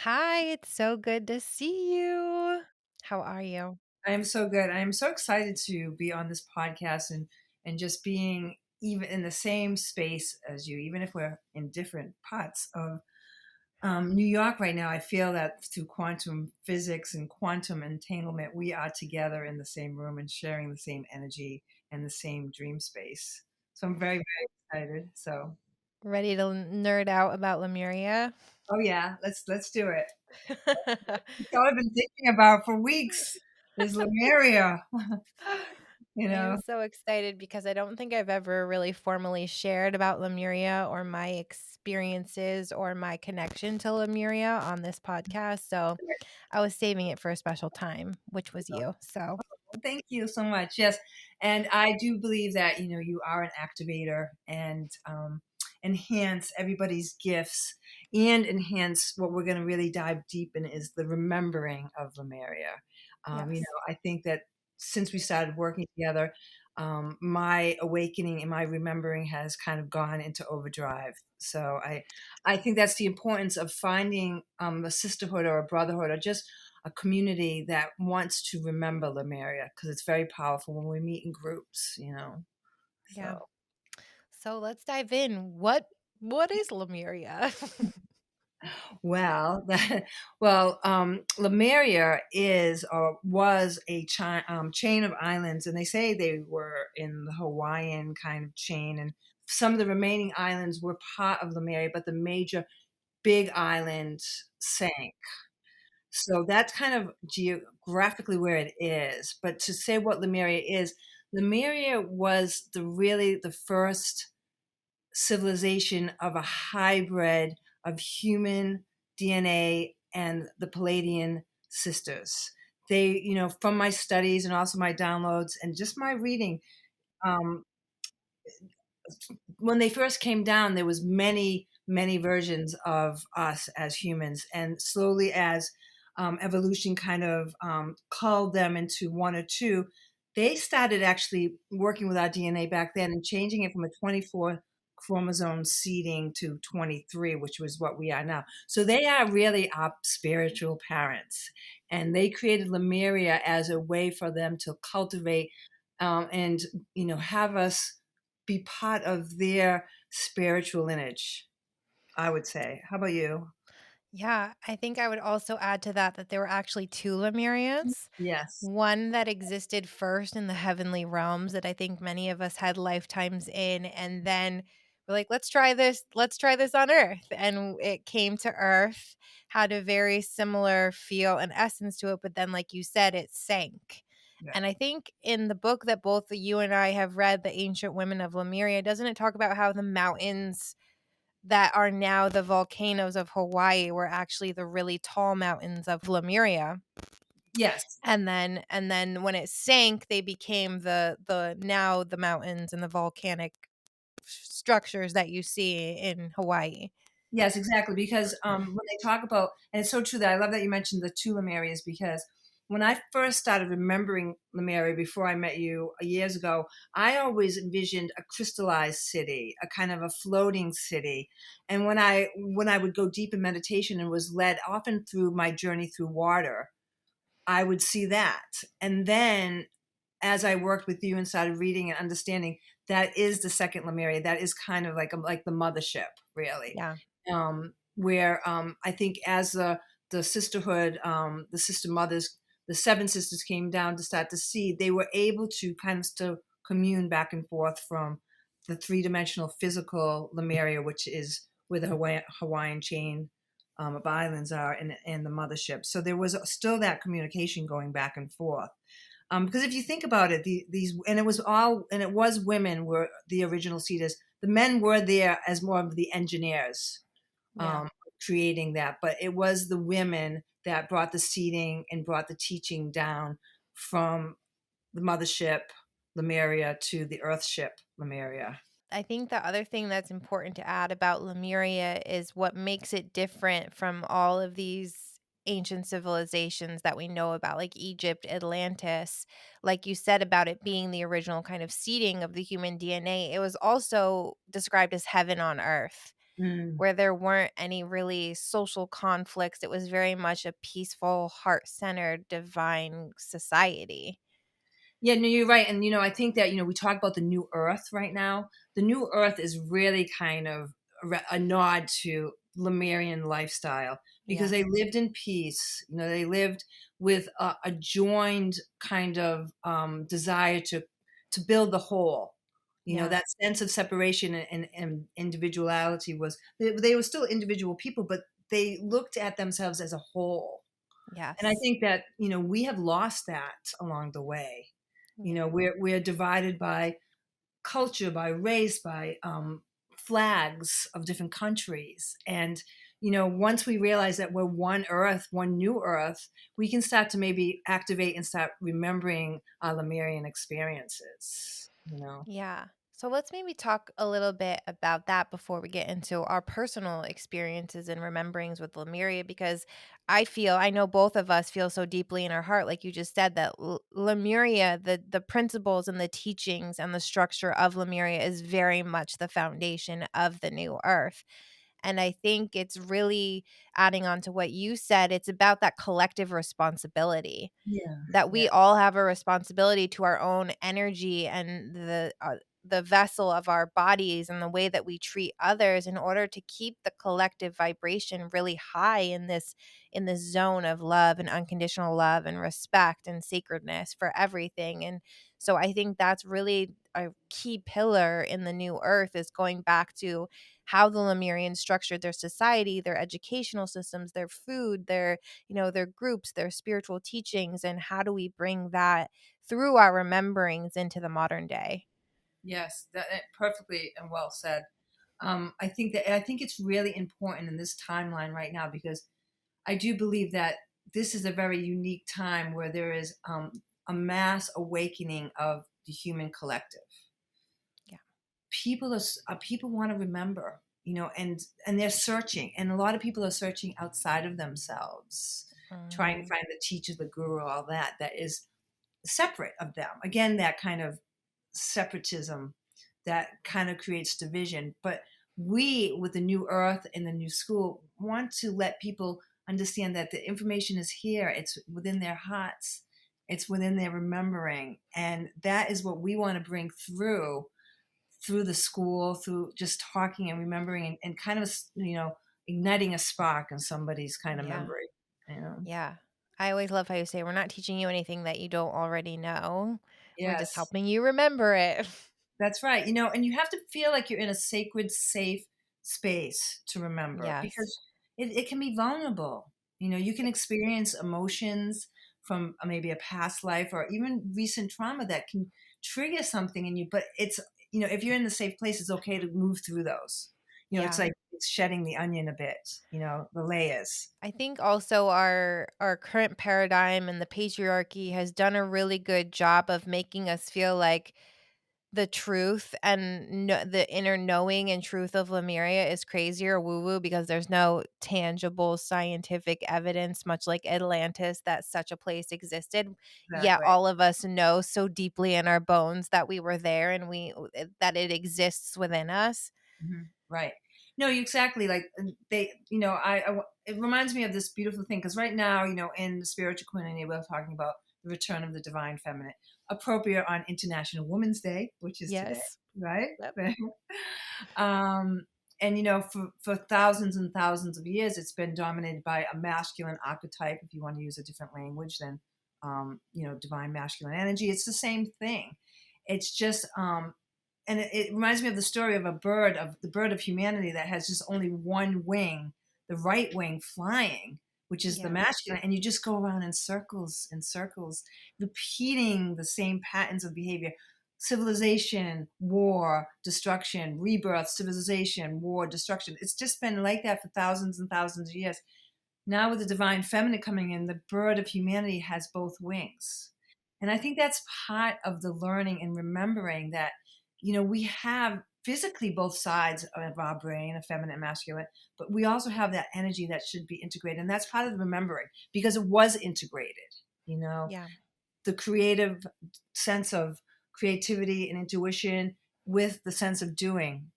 Hi, it's so good to see you. How are you? I am so good. I am so excited to be on this podcast and just being even in the same space as you, even if we're in different parts of New York right now. I feel that through quantum physics and quantum entanglement, we are together in the same room and sharing the same energy and the same dream space. So I'm very, very excited. So, Ready to nerd out about Lemuria? oh yeah, let's do it. It's all I've been thinking about for weeks is Lemuria. You I am know. so excited because I don't think I've ever really formally shared about Lemuria or my experiences or my connection to Lemuria on this podcast. So I was saving it for a special time, which was you. So, Thank you so much. Yes, and I do believe that you are an activator and enhance everybody's gifts and enhance what we're going to really dive deep in is the remembering of Lemuria. yes. I think that since we started working together, my awakening and my remembering has kind of gone into overdrive. So I think that's the importance of finding a sisterhood or a brotherhood or just a community that wants to remember Lemuria because it's very powerful when we meet in groups. Yeah. So, So let's dive in. What is Lemuria? well, Lemuria is or was a chain of islands, and they say they were in the Hawaiian kind of chain, and some of the remaining islands were part of Lemuria, but the major big island sank. So that's kind of geographically where it is. But to say what Lemuria is, Lemuria was the first civilization of a hybrid of human DNA and the Palladian sisters. From my studies and also my downloads and just my reading, um, when they first came down, there was many versions of us as humans, and slowly as evolution kind of culled them into one or two, they started actually working with our DNA back then and changing it from a 24 chromosome seeding to 23, which was what we are now. So they are really our spiritual parents, and they created Lemuria as a way for them to cultivate and have us be part of their spiritual lineage, I would say. How about you? Yeah, I think I would also add to that that there were actually 2 Lemurias. Yes. One that existed first in the heavenly realms that I think many of us had lifetimes in, and then we're like, let's try this on Earth." And it came to Earth, had a very similar feel and essence to it, but then, like you said, it sank. Yeah. And I think in the book that both you and I have read, The Ancient Women of Lemuria, doesn't it talk about how the mountains that are now the volcanoes of Hawaii were actually the really tall mountains of Lemuria. Yes. And then when it sank, they became the now the mountains and the volcanic structures that you see in Hawaii. Yes, exactly. Because when they talk about, and it's so true that I love that you mentioned the two Lemurias because when I first started remembering Lemuria before I met you years ago, I always envisioned a crystallized city, a kind of a floating city. And when I would go deep in meditation and was led often through my journey through water, I would see that. And then as I worked with you and started reading and understanding, that is the second Lemuria. That is kind of like the mothership, really. Yeah. Where I think as the sisterhood, the sister mothers, the seven sisters came down to start to see, they were able to kind of still commune back and forth from the three-dimensional physical Lemuria, which is where the Hawaiian chain of islands are, and the mothership. So there was still that communication going back and forth. Because if you think about it, these and it was women were the original seeders. The men were there as more of the engineers, Yeah. um, creating that, but it was the women that brought the seeding and brought the teaching down from the mothership Lemuria to the earthship Lemuria. I think the other thing that's important to add about Lemuria is what makes it different from all of these ancient civilizations that we know about, like Egypt, Atlantis. Like you said about it being the original kind of seeding of the human DNA, it was also described as heaven on earth. Mm. where there weren't any really social conflicts. It was very much a peaceful, heart-centered, divine society. Yeah, no, you're right. And, I think that, we talk about the new earth right now. The new earth is really kind of a nod to Lemurian lifestyle because Yeah. they lived in peace. They lived with a joined kind of desire to build the whole. Yeah. That sense of separation and individuality they were still individual people, but they looked at themselves as a whole. And I Yes. think that, we have lost that along the way. Yeah. We're divided by culture, by race, by flags of different countries. And, once we realize that we're one earth, one new earth, we can start to maybe activate and start remembering our Lemurian experiences. Yeah. So let's maybe talk a little bit about that before we get into our personal experiences and rememberings with Lemuria, because I know both of us feel so deeply in our heart, like you just said, that Lemuria, the principles and the teachings and the structure of Lemuria is very much the foundation of the new earth. And I think it's really adding on to what you said. It's about that collective responsibility, Yeah. that Yeah. we all have a responsibility to our own energy and the vessel of our bodies and the way that we treat others in order to keep the collective vibration really high in this zone of love and unconditional love and respect and sacredness for everything. And so I think that's really a key pillar in the new earth, is going back to how the Lemurians structured their society, their educational systems, their food, their groups, their spiritual teachings, and how do we bring that through our rememberings into the modern day? Yes, that perfectly and well said. I think it's really important in this timeline right now because I do believe that this is a very unique time where there is a mass awakening of the human collective. Yeah. People want to remember, and they're searching, and a lot of people are searching outside of themselves, trying to Mhm. find the teacher, the guru, all that is separate of them. Again, that kind of separatism that kind of creates division. But we, with the new earth and the new school, want to let people understand that the information is here. It's within their hearts. It's within their remembering. And that is what we want to bring through the school, through just talking and remembering and kind of, igniting a spark in somebody's kind of Yeah. memory. Yeah. I always love how you say, we're not teaching you anything that you don't already know. We're just Yes. helping you remember it. That's right. And you have to feel like you're in a sacred, safe space to remember Yes. because it can be vulnerable. You can experience emotions from maybe a past life or even recent trauma that can trigger something in you. But if you're in the safe place, it's okay to move through those. It's Yeah. like it's shedding the onion a bit, the layers. I think also our current paradigm and the patriarchy has done a really good job of making us feel like the truth and the inner knowing and truth of Lemuria is crazy or woo woo, because there's no tangible scientific evidence, much like Atlantis, that such a place existed. Yet Exactly. all of us know so deeply in our bones that we were there, and that it exists within us. Right. No, you exactly like they. It reminds me of this beautiful thing because right now, in the spiritual community, we're talking about the return of the divine feminine, appropriate on International Women's Day, which is today, Yes. right? Yep. um, and for thousands and thousands of years, it's been dominated by a masculine archetype. If you want to use a different language than, divine masculine energy, it's the same thing. It's just and it reminds me of the story of the bird of humanity that has just only one wing, the right wing flying, which is the Yeah. masculine, and you just go around in circles, repeating the same patterns of behavior. Civilization, war, destruction, rebirth, civilization, war, destruction. It's just been like that for thousands and thousands of years. Now, with the divine feminine coming in, the bird of humanity has both wings. And I think that's part of the learning and remembering that, we have physically both sides of our brain, a feminine and masculine, but we also have that energy that should be integrated. And that's part of the remembering because it was integrated, you know, Yeah. the creative sense of creativity and intuition with the sense of doing.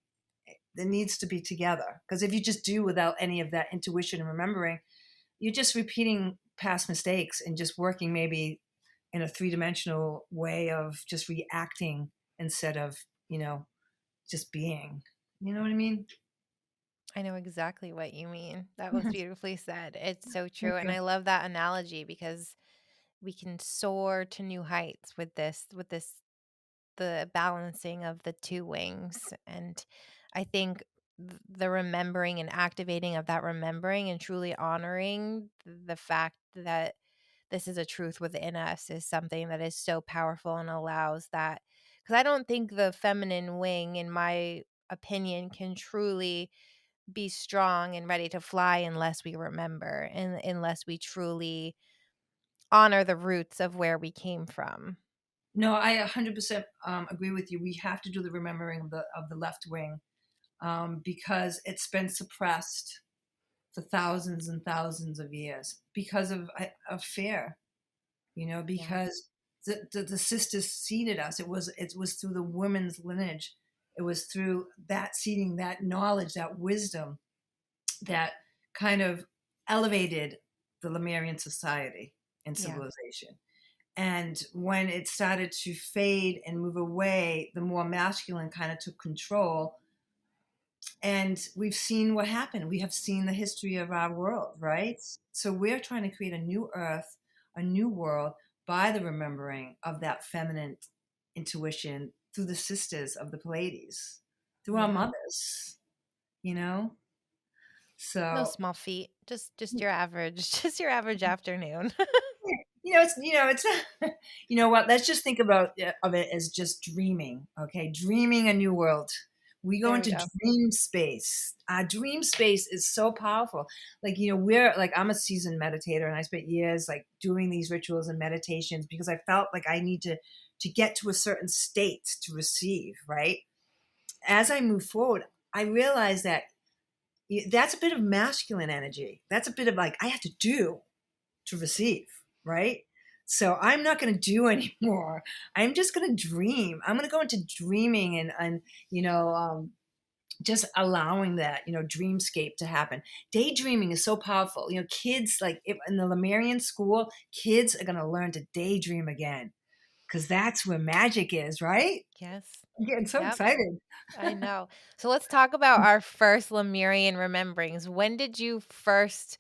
It needs to be together, because if you just do without any of that intuition and remembering, you're just repeating past mistakes and just working maybe in a three-dimensional way of just reacting instead of, you know, just being. You know what I mean? I know exactly what you mean. That was beautifully said. It's so Thank true. And you. I love that analogy because we can soar to new heights with this the balancing of the two wings. And I think the remembering and activating of that remembering and truly honoring the fact that this is a truth within us is something that is so powerful and allows that, because I don't think the feminine wing, in my opinion, can truly be strong and ready to fly unless we remember and unless we truly honor the roots of where we came from. No, I 100% agree with you. We have to do the remembering of the left wing, because it's been suppressed for thousands and thousands of years because of fear. You know, Yeah. because the sisters seeded us. It was through the women's lineage. It was through that seeding, that knowledge, that wisdom that kind of elevated the Lemurian society and Yeah. civilization. And when it started to fade and move away, the more masculine kind of took control. And we've seen what happened. We have seen the history of our world, right? So we're trying to create a new earth, a new world by the remembering of that feminine intuition through the sisters of the Pleiades, through our Yeah. mothers, you know? No So small feat. Just your average, just your average afternoon. yeah, it's you know what? Let's just think about of it as just dreaming. Okay, dreaming a new world. We go There we into go. dream space. Our dream space is so powerful. Like, we're like, I'm a seasoned meditator, and I spent years like doing these rituals and meditations because I felt like I need to get to a certain state to receive. Right. As I move forward, I realize that that's a bit of masculine energy. That's a bit of like I have to do to receive, right? So I'm not going to do anymore. I'm just going to dream. I'm going to go into dreaming and you know, just allowing that, dreamscape to happen. Daydreaming is so powerful. Kids, like if, in the Lemurian school, kids are going to learn to daydream again because that's where magic is, right? Yes. I'm getting so Yep. excited. I know. So let's talk about our first Lemurian rememberings. When did you first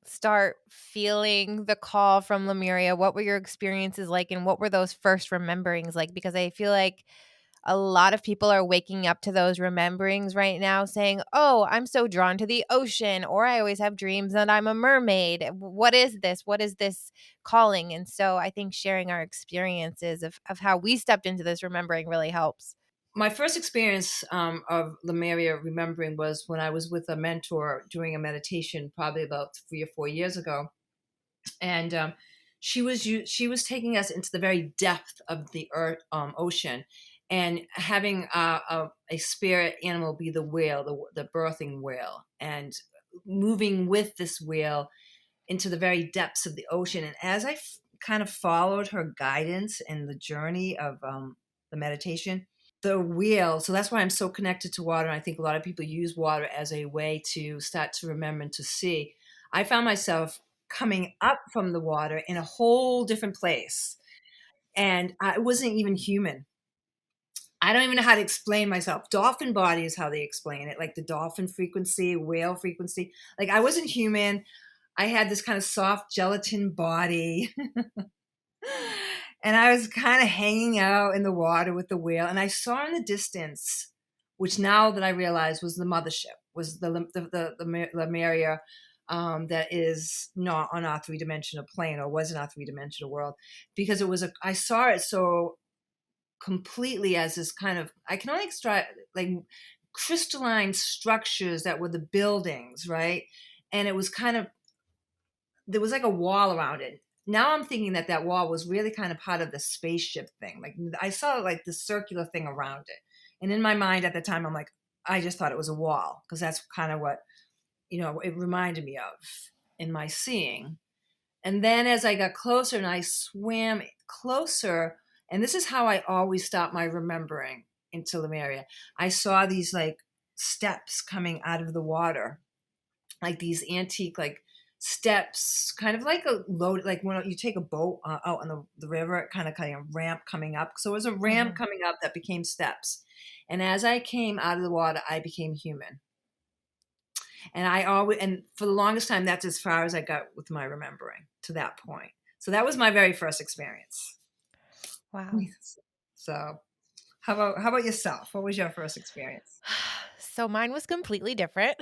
start feeling the call from Lemuria? What were your experiences like, and what were those first rememberings like? Because I feel like a lot of people are waking up to those rememberings right now saying, "Oh, I'm so drawn to the ocean," or "I always have dreams that I'm a mermaid. What is this? What is this calling?" And so I think sharing our experiences of how we stepped into this remembering really helps. My first experience of Lemuria remembering was when I was with a mentor doing a meditation, probably about 3 or 4 years ago, and she was taking us into the very depth of the earth, ocean, and having a spirit animal be the whale, the birthing whale, and moving with this whale into the very depths of the ocean. And as I kind of followed her guidance in the journey of the meditation, the wheel, so that's why I'm so connected to water. And I think a lot of people use water as a way to start to remember and to see. I found myself coming up from the water in a whole different place. And I wasn't even human. I don't even know how to explain myself. Dolphin body is how they explain it, like the dolphin frequency, whale frequency. Like I wasn't human. I had this kind of soft gelatin body. And I was kind of hanging out in the water with the whale. And I saw in the distance, which now that I realize was the mothership, was the Lemuria, that is not on our three-dimensional plane, or was in our three-dimensional world, because I saw it so completely as this kind of, I can only extract like crystalline structures that were the buildings, right? And it was kind of, there was like a wall around it. Now I'm thinking that that wall was really kind of part of the spaceship thing. Like I saw like the circular thing around it. And in my mind at the time, I'm like, I just thought it was a wall because that's kind of what, it reminded me of in my seeing. And then as I got closer and I swam closer, and this is how I always stop my remembering into Lemuria, I saw these like steps coming out of the water, like these antique, like steps, kind of like a load, like when you take a boat out on the river, it kind of ramp coming up. So it was a ramp Mhm. coming up that became steps. And as I came out of the water, I became human. And I always, and for the longest time, that's as far as I got with my remembering to that point. So that was my very first experience. Wow. So how about yourself? What was your first experience? So mine was completely different.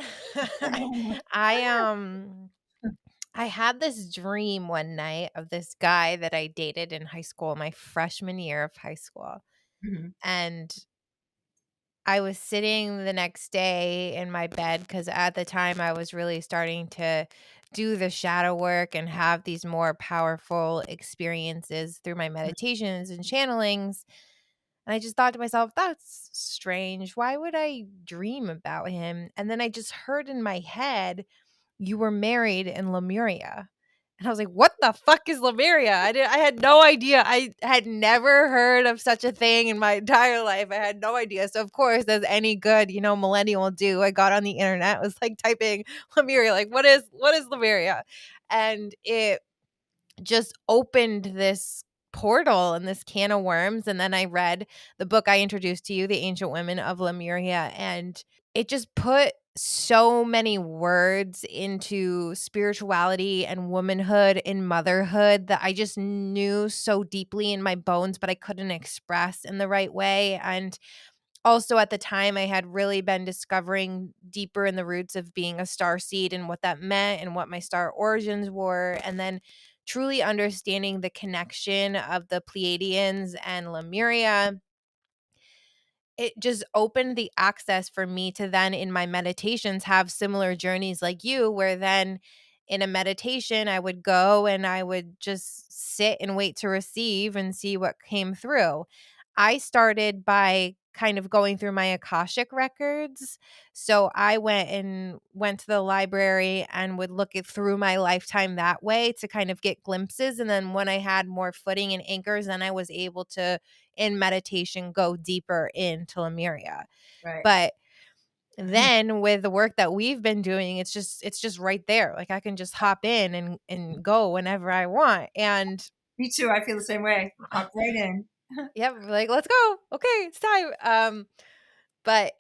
I I had this dream one night of this guy that I dated in high school, my freshman year of high school. Mhm. And I was sitting the next day in my bed because at the time I was really starting to do the shadow work and have these more powerful experiences through my meditations and channelings. And I just thought to myself, that's strange. Why would I dream about him? And then I just heard in my head, you were married in Lemuria. And I was like, "What the fuck is Lemuria?" I had no idea. I had never heard of such a thing in my entire life. I had no idea. So of course, as any good, millennial will do, I got on the internet, was like typing Lemuria, like what is Lemuria? And it just opened this portal and this can of worms. And then I read the book I introduced to you, The Ancient Women of Lemuria, and it just put so many words into spirituality and womanhood and motherhood that I just knew so deeply in my bones, but I couldn't express in the right way. And also at the time, I had really been discovering deeper in the roots of being a star seed and what that meant and what my star origins were. And then truly understanding the connection of the Pleiadians and Lemuria, it just opened the access for me to then in my meditations have similar journeys like you, where then in a meditation I would go and I would just sit and wait to receive and see what came through. I started by kind of going through my Akashic records. So I went to the library and would look it through my lifetime that way to kind of get glimpses. And then when I had more footing and anchors, then I was able to in meditation go deeper into Lemuria. Right. But then with the work that we've been doing, it's just right there. Like I can just hop in and go whenever I want. And Me too. I feel the same way. Hop right in. yeah, like let's go. Okay, it's time. But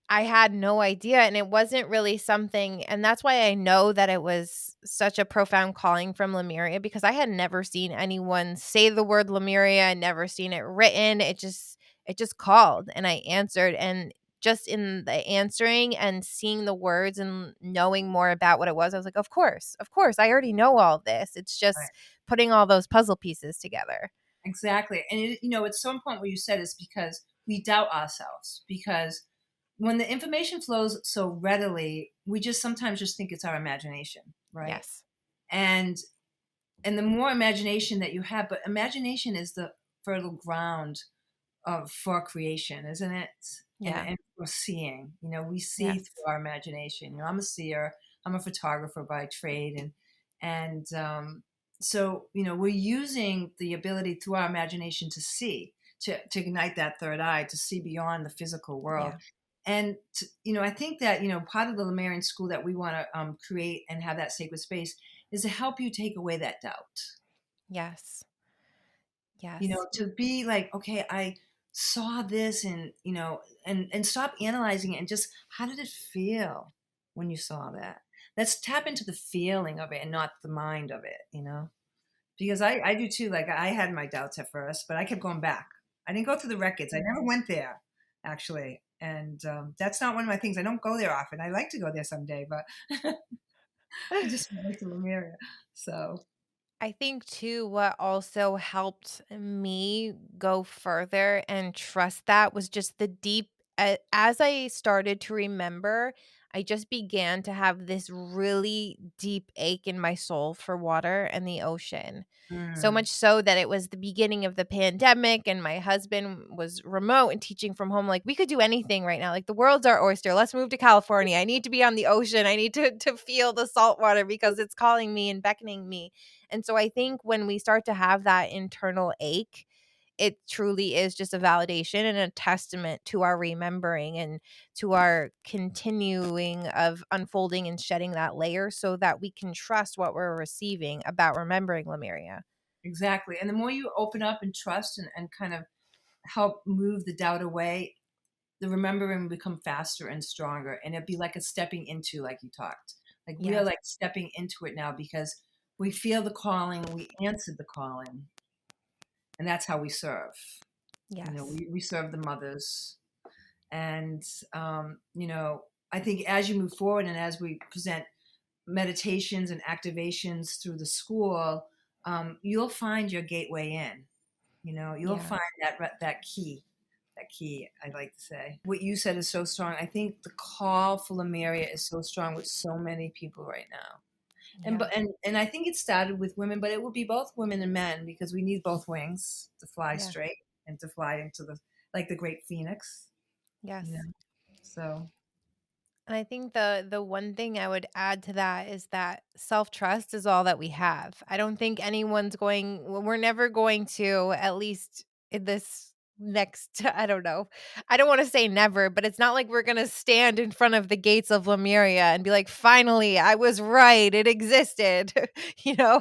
I had no idea, and it wasn't really something, and that's why I know that it was such a profound calling from Lemuria, because I had never seen anyone say the word Lemuria. I never seen it written. It just called and I answered, and just in the answering and seeing the words and knowing more about what it was, I was like, of course. Of course. I already know all this. It's Right. just putting all those puzzle pieces together. Exactly. And it's so important what you said is because we doubt ourselves because when the information flows so readily, we just sometimes just think it's our imagination, right? Yes. And and the more imagination that you have, but imagination is the fertile ground of for creation, isn't it? Yeah. And for seeing, we see Yes. through our imagination. I'm a seer. I'm a photographer by trade, and so we're using the ability through our imagination to see, to ignite that third eye, to see beyond the physical world. Yeah. And I think that part of the Lemurian school that we want to create and have that sacred space is to help you take away that doubt, Yes. Yes. to be like, okay, I saw this, and stop analyzing it, and just, how did it feel when you saw that? Let's tap into the feeling of it and not the mind of it. Because I do too. Like, I had my doubts at first, but I kept going back. I didn't go through the records. I never went there, actually. And that's not one of my things. I don't go there often. I like to go there someday, but I just went to Lemuria. So, I think too, what also helped me go further and trust that was just the deep, as I started to remember, I just began to have this really deep ache in my soul for water and the ocean. So mm, much so that it was the beginning of the pandemic, and my husband was remote and teaching from home. Like, we could do anything right now. Like, the world's our oyster. Let's move to California. I need to be on the ocean. I need to feel the salt water because it's calling me and beckoning me. And so I think when we start to have that internal ache, it truly is just a validation and a testament to our remembering and to our continuing of unfolding and shedding that layer so that we can trust what we're receiving about remembering Lemuria. Exactly. And the more you open up and trust and kind of help move the doubt away, the remembering will become faster and stronger. And it'd be like a stepping into, like you talked. Like we are Yes. like stepping into it now because we feel the calling, we answered the calling, and that's how we serve. Yes. We serve the mothers. And, I think as you move forward and as we present meditations and activations through the school, you'll find your gateway in. You'll Yeah. find that key, I like to say. What you said is so strong. I think the call for Lemuria is so strong with so many people right now. And Yeah. but and I think it started with women, but it will be both women and men because we need both wings to fly Yeah. straight and to fly into the like the great phoenix, you Yes. know. So And I think the one thing I would add to that is that self-trust is all that we have. I don't think anyone's going we're never going to, at least in this next I don't know. I don't want to say never, but it's not like we're going to stand in front of the gates of Lemuria and be like, "Finally, I was right. It existed." you know,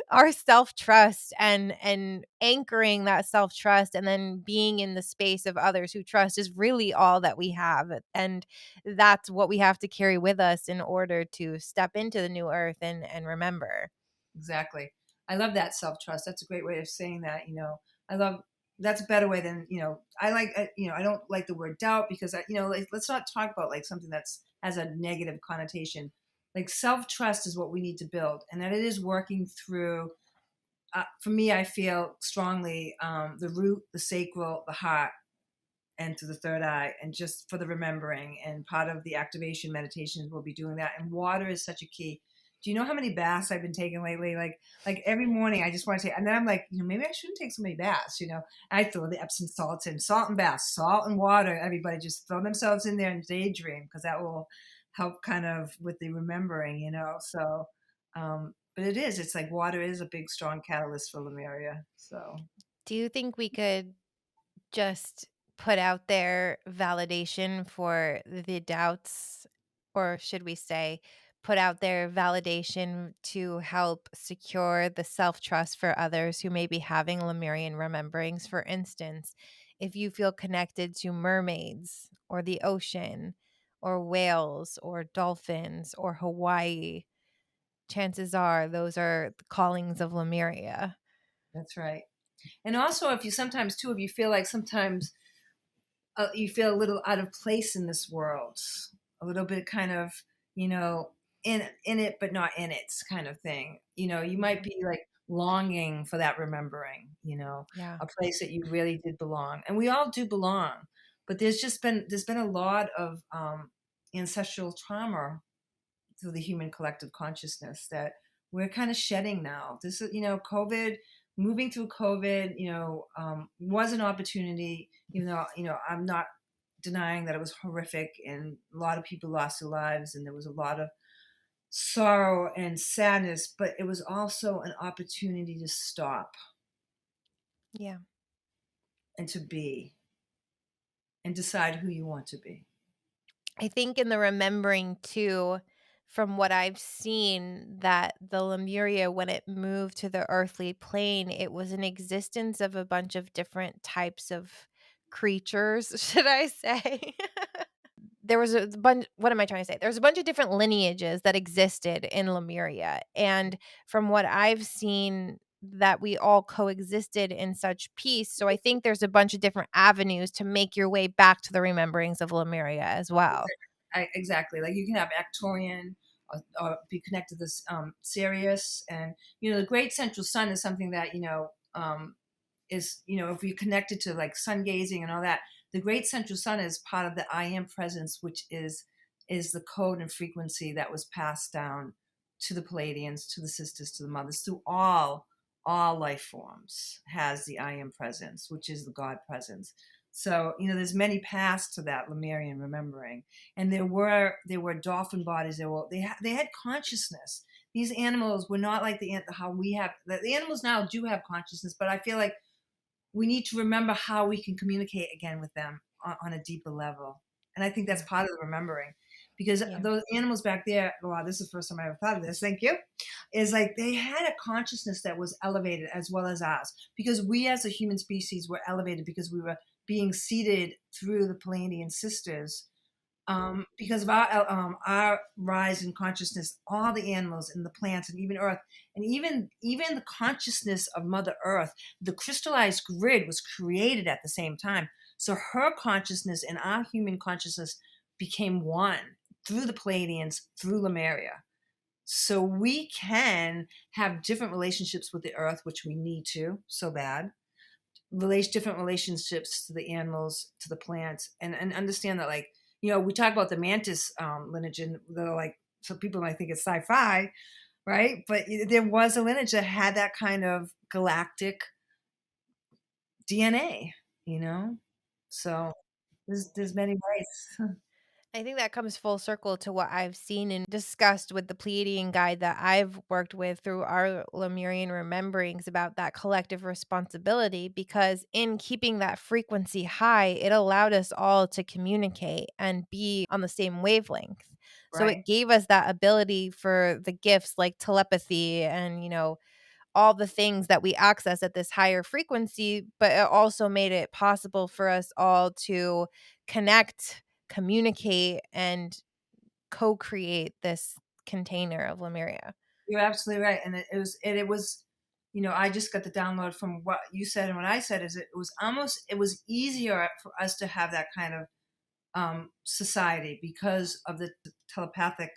our self-trust and anchoring that self-trust and then being in the space of others who trust is really all that we have. And that's what we have to carry with us in order to step into the new earth and remember. exactly. I love that self trust. That's a great way of saying that. I love that's a better way than I like. I don't like the word doubt because like, let's not talk about like something that's has a negative connotation. Like self trust is what we need to build, and that it is working through. For me, I feel strongly the root, the sacral, the heart, and to the third eye, and just for the remembering. And part of the activation meditations will be doing that. And water is such a key. Do you know how many baths I've been taking lately? Like every morning, I just want to take, and then I'm like, maybe I shouldn't take so many baths. I throw the Epsom salts in, salt and baths, salt and water. Everybody just throw themselves in there and daydream because that will help kind of with the remembering. But it's like water is a big, strong catalyst for Lemuria. So Do you think we could just put out there validation for the doubts, or should we say, put out there validation to help secure the self trust for others who may be having Lemurian rememberings? For instance, if you feel connected to mermaids or the ocean or whales or dolphins or Hawaii, chances are those are the callings of Lemuria. that's right. And also, if you feel like sometimes you feel a little out of place in this world, a little bit kind of, you know, in it but not in it kind of thing. You might Mhm. be like longing for that remembering, Yeah. a place that you really did belong, and we all do belong. But there's been a lot of ancestral trauma through the human collective consciousness that we're kind of shedding now. This is, COVID, moving through COVID, was an opportunity, even though, I'm not denying that it was horrific and a lot of people lost their lives and there was a lot of sorrow and sadness, but it was also an opportunity to stop Yeah. and to be and decide who you want to be. I think in the remembering too, from what I've seen, that the Lemuria, when it moved to the earthly plane, it was an existence of a bunch of different types of creatures, should I say? There was a bunch what am I trying to say? There's a bunch of different lineages that existed in Lemuria, and from what I've seen, that we all coexisted in such peace, so I think there's a bunch of different avenues to make your way back to the rememberings of Lemuria as well. Exactly. Like you can have Actorian or be connected to this Sirius, and the Great Central Sun is something that is if you're connected to like sun gazing and all that. The Great Central Sun is part of the I Am presence, which is the code and frequency that was passed down to the Palladians, to the sisters, to the mothers, through all life forms has the I Am presence, which is the God presence. So there's many paths to that Lemurian remembering, and there were dolphin bodies. They had consciousness. These animals were not like how we have. The animals now do have consciousness, but I feel like we need to remember how we can communicate again with them on a deeper level. And I think that's Yeah. part of the remembering because Yeah. those animals back there, wow, this is the first time I ever thought of this. Thank you. Is like they had a consciousness that was elevated as well as ours because we as a human species were elevated because we were being seeded through the Pleiadian sisters because of our rise in consciousness, all the animals and the plants and even Earth, and even the consciousness of Mother Earth, the crystallized grid was created at the same time. So her consciousness and our human consciousness became one through the Pleiadians, through Lemuria. So we can have different relationships with the Earth, which we need to so bad different relationships to the animals, to the plants, and understand that like we talk about the mantis lineage, and they're like so people might think it's sci-fi, right? But there was a lineage that had that kind of galactic DNA, you know. So there's many ways. I think that comes full circle to what I've seen and discussed with the Pleiadian guide that I've worked with through our Lemurian rememberings about that collective responsibility. Because in keeping that frequency high, it allowed us all to communicate and be on the same wavelength. So Right. it gave us that ability for the gifts like telepathy and, all the things that we access at this higher frequency, but it also made it possible for us all to connect, communicate, and co-create this container of Lemuria. You're absolutely right, and it was. I just got the download from what you said and what I said. Is it was easier for us to have that kind of society because of the telepathic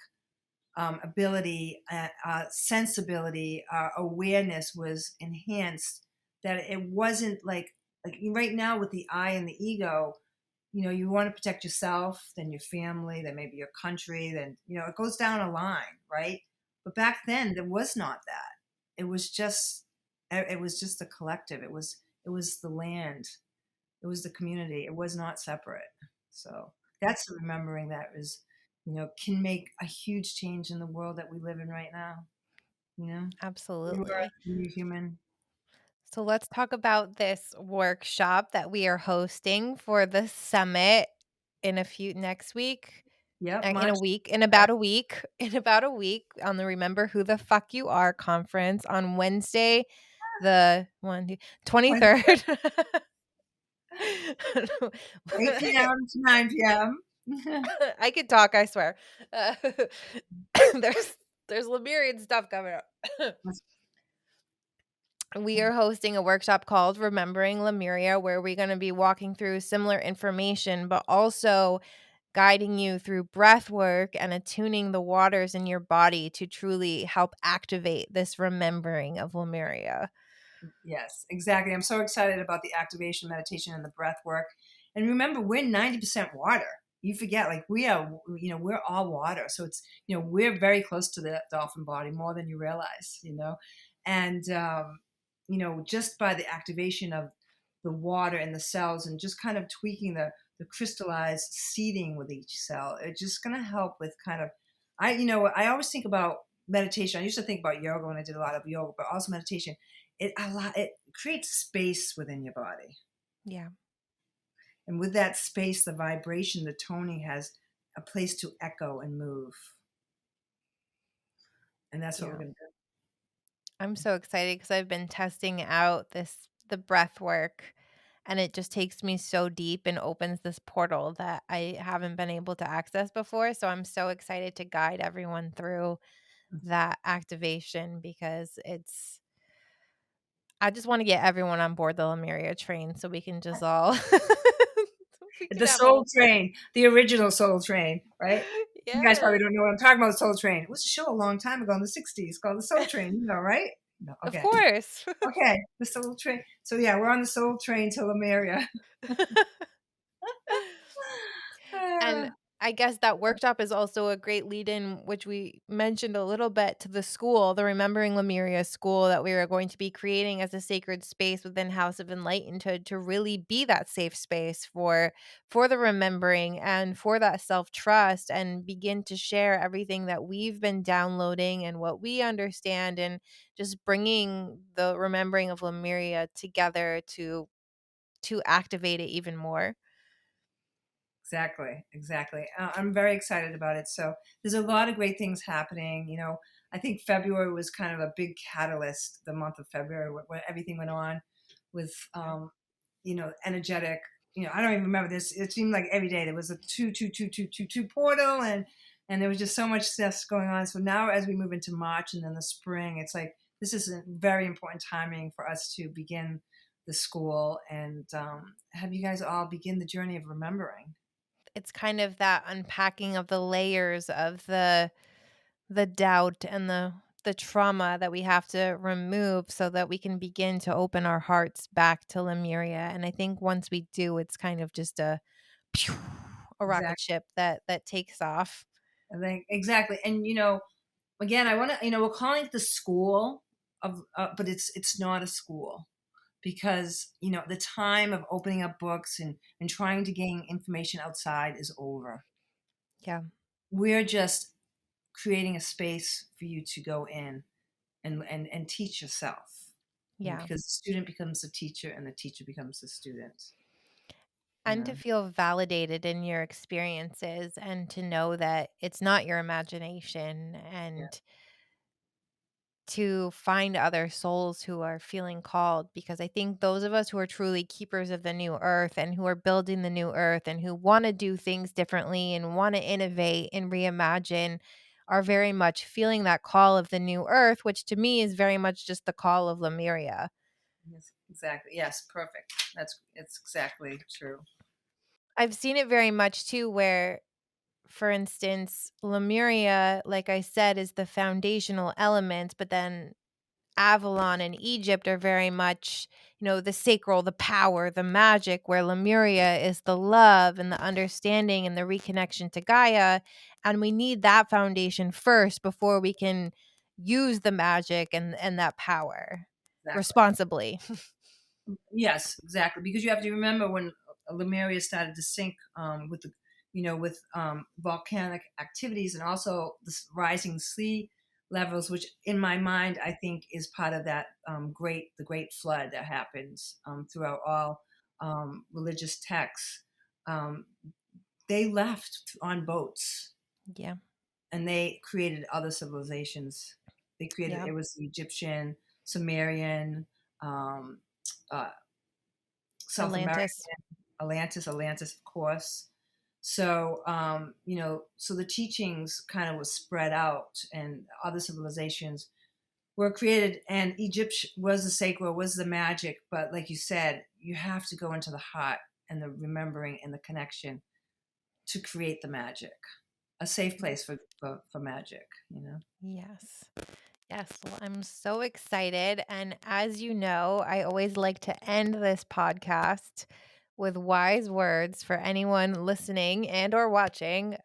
ability, sensibility, awareness was enhanced. That it wasn't like right now with the I and the ego. You want to protect yourself, then your family, then maybe your country, then it goes down a line, right? But back then there was not that. It was just it was just the collective. It was the land. It was the community. It was not separate. So that's remembering that is, can make a huge change in the world that we live in right now. You know, new earth, Absolutely. new human. So let's talk about this workshop that we are hosting for the summit in a few next week. Yep, In a March. week, in about a week, in about a week on the Remember Who the Fuck You Are conference on Wednesday, the 23rd. 8 p.m. to 9 p.m. I could talk, I swear. There's there's Lemurian stuff coming up. We are hosting a workshop called Remembering Lemuria, where we're going to be walking through similar information, but also guiding you through breath work and attuning the waters in your body to truly help activate this remembering of Lemuria. Yes, exactly. I'm so excited about the activation, meditation, and the breath work. And remember, we're 90% water. You forget, like we're all water. So we're very close to the dolphin body more than you realize. And, just by the activation of the water and the cells and just kind of tweaking the crystallized seeding with each cell, it's just going to help with kind of, I always think about meditation. I used to think about yoga when I did a lot of yoga, but also meditation it creates space within your body, Yeah. and with that space the vibration, the toning has a place to echo and move, and that's what we're Yeah. going to do. I'm so excited because I've been testing out the breath work, and it just takes me so deep and opens this portal that I haven't been able to access before. So I'm so excited to guide everyone through that activation because I just want to get everyone on board the Lemuria train so we can just all we can The have Soul all Train, the original Soul Train, right? You guys yes. probably don't know what I'm talking about. Soul Train, it was a show a long time ago in the 60s called the Soul Train, right? No, Of okay. course. Okay, the Soul Train. So yeah, we're on the Soul Train to Lemuria. And I guess that workshop is also a great lead in, which we mentioned a little bit, to the school, the Remembering Lemuria school that we are going to be creating as a sacred space within House of Enlightened to really be that safe space for the remembering and for that self-trust and begin to share everything that we've been downloading and what we understand and just bringing the remembering of Lemuria together to to activate it even more. Exactly, exactly. I'm very excited about it. So there's a lot of great things happening. I think February was kind of a big catalyst. The month of February, when everything went on with, energetic. I don't even remember this. It seemed like every day there was a 2 2 2 2 2 2 portal, and there was just so much stuff going on. So now, as we move into March and then the spring, it's like this is a very important timing for us to begin the school and have you guys all begin the journey of remembering. It's kind of that unpacking of the layers of the doubt and the trauma that we have to remove so that we can begin to open our hearts back to Lemuria. And I think once we do, it's kind of just a pew, a rocket Exactly. ship that takes off. I think exactly. And again, I want to, we're calling it the school but it's not a school because the time of opening up books and trying to gain information outside is over. Yeah. We're just creating a space for you to go in and teach yourself. Yeah. Because the student becomes the teacher and the teacher becomes the student. You And to know. feel validated in your experiences and to know that it's not your imagination Yeah. and to find other souls who are feeling called, because I think those of us who are truly keepers of the new earth and who are building the new earth and who want to do things differently and want to innovate and reimagine are very much feeling that call of the new earth, which to me is very much just the call of Lemuria. Yes, exactly. Yes, perfect. It's exactly true. I've seen it very much too, where, for instance, Lemuria, like I said, is the foundational element, but then Avalon and Egypt are very much, the sacral, the power, the magic, where Lemuria is the love and the understanding and the reconnection to Gaia. And we need that foundation first before we can use the magic and that power Exactly. responsibly. Yes, exactly. Because you have to remember when Lemuria started to sink with with volcanic activities and also the rising sea levels, which in my mind I think is part of that the great flood that happens throughout all religious texts. Um, they left on boats Yeah. and they created other civilizations. They created Yeah. it was the Egyptian, Sumerian, um, uh, South American, Atlantis. Atlantis, of course. So, so the teachings kind of was spread out, and other civilizations were created. And Egypt was the sacred, was the magic. But like you said, you have to go into the heart and the remembering and the connection to create the magic. A safe place for magic. Yes. Yes, well, I'm so excited. And as you know, I always like to end this podcast with wise words for anyone listening and or watching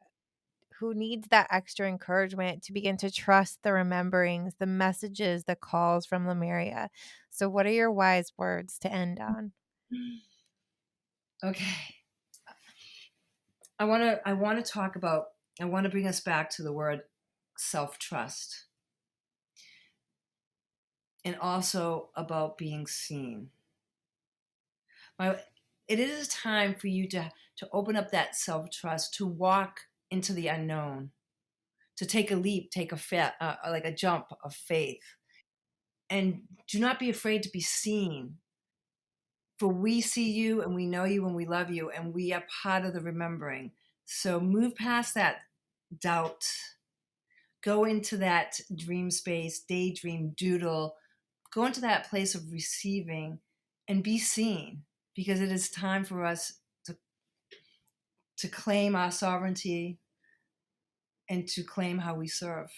who needs that extra encouragement to begin to trust the rememberings, the messages, the calls from Lemuria. So what are your wise words to end on? Okay, I want to talk about. I want to bring us back to the word self trust, and also about being seen. My, it is time for you to open up that self trust, to walk into the unknown, to take a leap, take like a jump of faith, and do not be afraid to be seen. For we see you, and we know you, and we love you, and we are part of the remembering. So move past that doubt, go into that dream space, daydream, doodle, go into that place of receiving, and be seen, because it is time for us to claim our sovereignty and to claim how we serve.